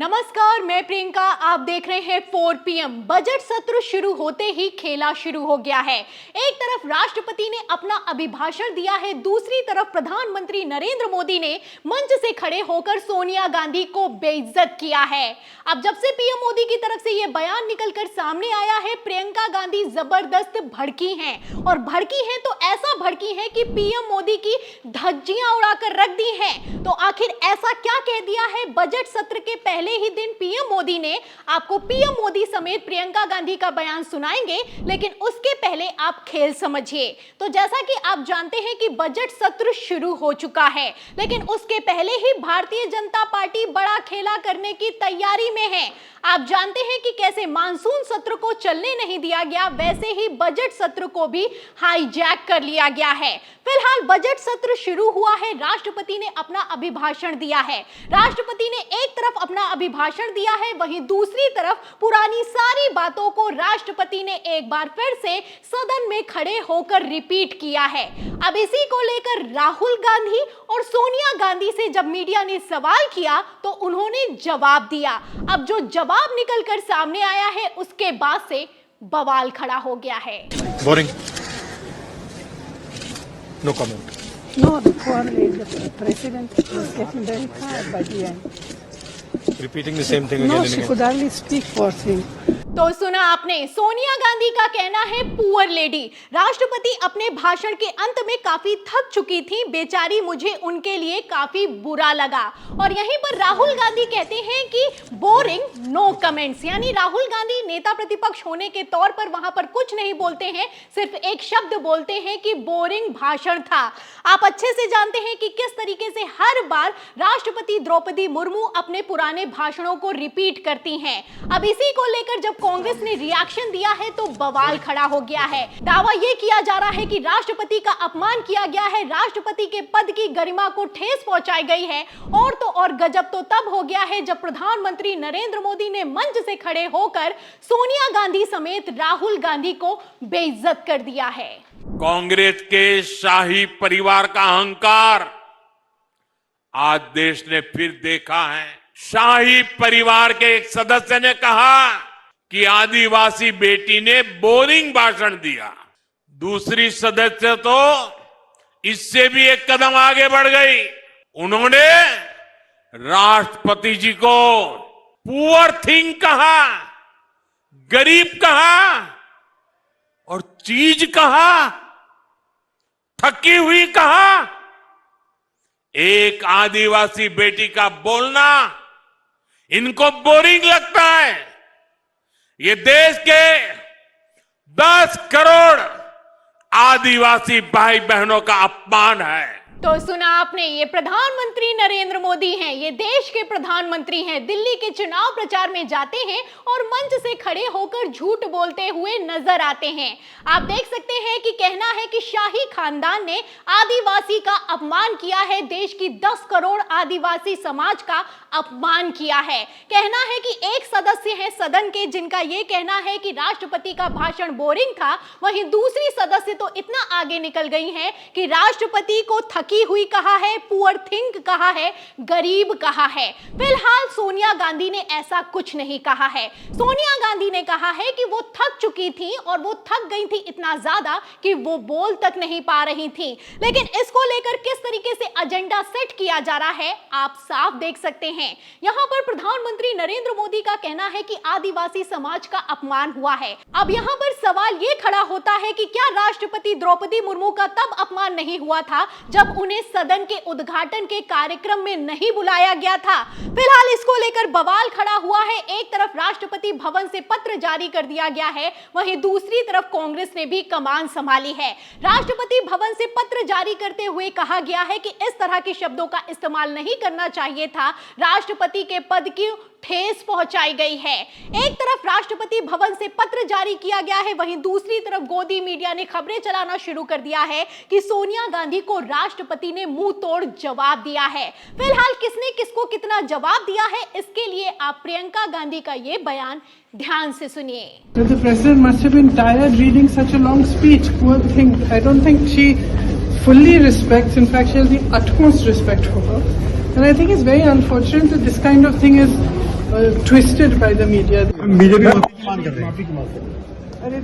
नमस्कार, मैं प्रियंका। आप देख रहे हैं 4 PM। बजट सत्र शुरू होते ही खेला शुरू हो गया है। एक तरफ राष्ट्रपति ने अपना अभिभाषण दिया है, दूसरी तरफ प्रधानमंत्री नरेंद्र मोदी ने मंच से खड़े होकर सोनिया गांधी को बेइज्जत किया है। अब जब से पीएम मोदी की तरफ से यह बयान निकलकर सामने आया है, प्रियंका गांधी जबरदस्त भड़की हैं और भड़की हैं तो ऐसा भड़की हैं कि पीएम मोदी की धज्जियां उड़ाकर रख दी हैं। तो आखिर ऐसा क्या कह दिया है? बजट सत्र के पहले ही दिन पीएम मोदी ने आपको पीएम मोदी समेत प्रियंका गांधी का बयान सुनाएंगे, लेकिन उसके पहले आप खेल समझिए। तो जैसा कि आप जानते हैं कि बजट सत्र शुरू हो चुका है, लेकिन उसके पहले ही भारतीय जनता पार्टी बड़ा खेला करने की तैयारी में है। आप जानते हैं कि कैसे मानसून सत्र को चलने नहीं दिया गया, वैसे ही बजट सत्र को भी हाईजैक कर लिया गया है। फिलहाल बजट सत्र शुरू हुआ है, राष्ट्रपति ने अपना अभिभाषण दिया है। राष्ट्रपति ने एक तरफ अपना अभिभाषण दिया है, वहीं दूसरी तरफ पुरानी सारी बातों को राष्ट्रपति ने एक बार फिर से सदन में खड़े होकर रिपीट किया है। अब इसी को लेकर राहुल गांधी और सोनिया गांधी से जब मीडिया ने सवाल किया तो उन्होंने जवाब दिया। अब जो जवाब निकलकर सामने आया है, उसके बाद से बवाल खड़ा हो गया है। Boring, no comment. No, the president was getting very tired by the end. Repeating the same thing again No, and she again. could hardly speak, poor thing. तो सुना आपने, सोनिया गांधी का कहना है पुअर लेडी। राष्ट्रपति अपने भाषण के अंत में काफी थक चुकी थी, बेचारी, मुझे उनके लिए काफी बुरा लगा। और यहीं पर राहुल गांधी कहते हैं कि बोरिंग, नो कमेंट्स। यानी राहुल गांधी नेता प्रतिपक्ष होने के तौर पर वहां पर कुछ नहीं बोलते हैं, सिर्फ एक शब्द बोलते हैं कि बोरिंग भाषण था। आप अच्छे से जानते हैं कि किस तरीके से हर बार राष्ट्रपति द्रौपदी मुर्मू अपने पुराने भाषणों को रिपीट करती हैं। अब इसी को लेकर जब कांग्रेस ने रिएक्शन दिया है तो बवाल खड़ा हो गया है। दावा यह किया जा रहा है कि राष्ट्रपति का अपमान किया गया है, राष्ट्रपति के पद की गरिमा को ठेस पहुंचाई गई है। और तो और गजब तो तब हो गया है जब प्रधानमंत्री नरेंद्र मोदी ने मंच से खड़े होकर सोनिया गांधी समेत राहुल गांधी को बेइज्जत कर दिया है। कांग्रेस के शाही परिवार का अहंकार आज देश ने फिर देखा है। शाही परिवार के एक सदस्य ने कहा कि आदिवासी बेटी ने बोरिंग भाषण दिया। दूसरी सदस्य तो इससे भी एक कदम आगे बढ़ गई। उन्होंने राष्ट्रपति जी को पुअर थिंग कहा, गरीब कहा और चीज कहा, थकी हुई कहा। एक आदिवासी बेटी का बोलना इनको बोरिंग लगता है। ये देश के 10 करोड़ आदिवासी भाई बहनों का अपमान है। तो सुना आपने, ये प्रधानमंत्री नरेंद्र मोदी हैं, ये देश के प्रधानमंत्री हैं, दिल्ली के चुनाव प्रचार में जाते हैं और मंच से खड़े होकर झूठ बोलते हुए नजर आते हैं। आप देख सकते हैं कि कहना है कि शाही खानदान ने आदिवासी का अपमान किया है, देश की 10 करोड़ आदिवासी समाज का अपमान किया है। कहना है कि एक सदस्य है सदन के जिनका यह कहना है कि राष्ट्रपति का भाषण बोरिंग था, वहीं दूसरी सदस्य तो इतना आगे निकल गई हैं कि राष्ट्रपति को थकी हुई कहा है, पुअर थिंक कहा है, गरीब कहा है। फिलहाल सोनिया गांधी ने ऐसा कुछ नहीं कहा है। सोनिया गांधी ने कहा है कि वो थक चुकी थी और वो थक गई थी इतना ज्यादा कि वो बोल तक नहीं पा रही थी। लेकिन इसको लेकर किस तरीके से एजेंडा सेट किया जा रहा है आप साफ देख सकते हैं। यहां पर प्रधानमंत्री नरेंद्र मोदी का कहना है कि आदिवासी समाज का अपमान हुआ है। अब यहां पर सवाल ये खड़ा होता है कि क्या राष्ट्रपति द्रौपदी मुर्मू का तब अपमान नहीं हुआ था जब उन्हें सदन के उद्घाटन के कार्यक्रम में नहीं बुलाया गया था? फिलहाल इसको लेकर बवाल खड़ा हुआ है। एक तरफ राष्ट्रपति भवन से पत्र जारी कर दिया गया है, वहीं दूसरी तरफ कांग्रेस ने भी कमान संभाली है। राष्ट्रपति भवन से पत्र जारी करते हुए कहा गया है कि इस तरह के शब्दों का इस्तेमाल नहीं करना चाहिए था, राष्ट्रपति के पद की ठेस पहुंचाई गई है। एक तरफ राष्ट्रपति भवन से पत्र जारी किया गया है, वहीं दूसरी तरफ गोदी मीडिया ने खबरें चलाना शुरू कर दिया है कि सोनिया गांधी को राष्ट्रपति ने मुंह तोड़ जवाब दिया है। फिलहाल किसने किसको कितना जवाब दिया है, इसके लिए आप प्रियंका गांधी का ये बयान ध्यान से सुनिए। The president must have been tired reading such a long speech. Poor thing. I don't think she fully respects. In fact, she has the utmost respect for her. And I think it's very unfortunate that this kind of thing is twisted by the media. BJP माफी की मांग कर रही है। अरे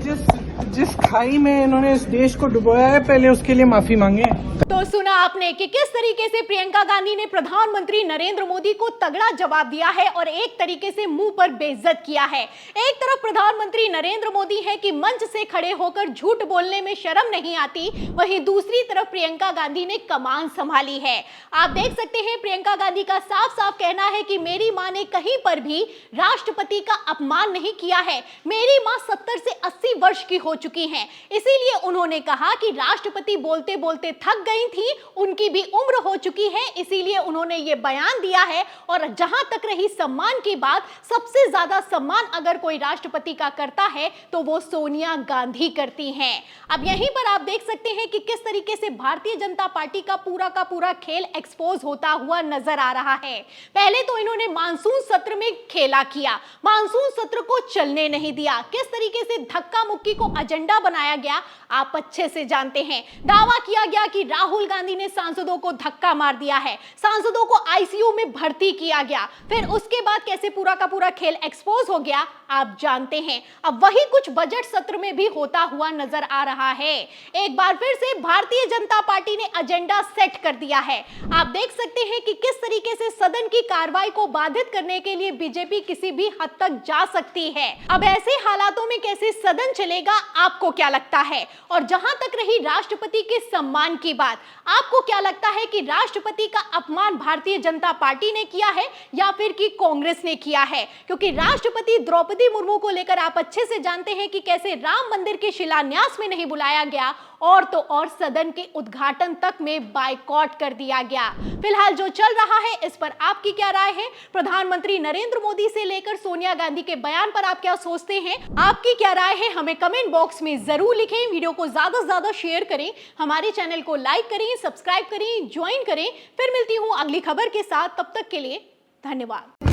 जिस खाई में इन्होंने इस देश को डुबोया है, पहले उसके लिए माफी मांगे। तो सुना आपने कि किस तरीके से प्रियंका गांधी ने प्रधानमंत्री नरेंद्र मोदी को तगड़ा जवाब दिया है और एक तरीके से मुंह पर बेइज्जत किया है। एक तरफ प्रधानमंत्री नरेंद्र मोदी है कि मंच से खड़े होकर झूठ बोलने में शर्म नहीं आती, वहीं दूसरी तरफ प्रियंका गांधी ने कमान संभाली है। आप देख सकते हैं प्रियंका गांधी का साफ साफ कहना है कि मेरी मां ने कहीं पर भी राष्ट्रपति का अपमान नहीं किया है। मेरी मां 70 से 80 वर्ष की हो चुकी हैं, इसीलिए उन्होंने कहा कि राष्ट्रपति बोलते बोलते थक गई थी, उनकी भी उम्र हो चुकी है, इसीलिए उन्होंने ये बयान दिया है। और जहां तक रही सम्मान की बात, सबसे ज्यादा सम्मान अगर कोई राष्ट्रपति का करता है तो वो सोनिया गांधी करती हैं। अब यहीं पर आप देख सकते हैं कि किस तरीके से भारतीय जनता पार्टी का पूरा खेल एक्सपोज होता हुआ नजर आ रहा है। पहले तो इन्होंने मानसून सत्र में खेला किया, मानसून सत्र को चलने नहीं दिया, किस तरीके से धक्का मुक्की को एजेंडा बनाया गया आप अच्छे से जानते हैं। दावा किया गया कि राहुल गांधी ने सांसदों को धक्का मार दिया है, सांसदों को आईसीयू में भर्ती किया गया, फिर उसके बाद कैसे पूरा का पूरा खेल एक्सपोज हो गया आप जानते हैं। अब वही कुछ बजट सत्र में भी होता हुआ नजर आ रहा है। एक बार फिर से भारतीय जनता पार्टी ने एजेंडा सेट कर दिया है। आप देख सकते हैं कि किस तरीके से सदन की कार्रवाई को बाधित करने के लिए बीजेपी किसी भी हद तक जा सकती है। अब ऐसे हालातों में कैसे सदन चलेगा आपको क्या लगता है? और जहां तक रही राष्ट्रपति के सम्मान की बात, आपको क्या लगता है कि राष्ट्रपति का अपमान भारतीय जनता पार्टी ने किया है या फिर कि कांग्रेस ने किया है? क्योंकि राष्ट्रपति द्रौपदी मुर्मू को लेकर आप अच्छे से जानते हैं कि कैसे राम मंदिर के शिलान्यास में नहीं बुलाया गया और तो और सदन के उद्घाटन तक में बायकॉट कर दिया गया। फिलहाल जो चल रहा है इस पर आपकी क्या राय है? प्रधानमंत्री नरेंद्र मोदी से लेकर सोनिया गांधी के बयान पर आप क्या सोचते हैं? आपकी क्या राय है हमें कमेंट बॉक्स में जरूर लिखें। वीडियो को ज्यादा से ज्यादा शेयर करें, हमारे चैनल को लाइक करें, सब्सक्राइब करें, ज्वाइन करें। फिर मिलती हूं अगली खबर के साथ, तब तक के लिए धन्यवाद।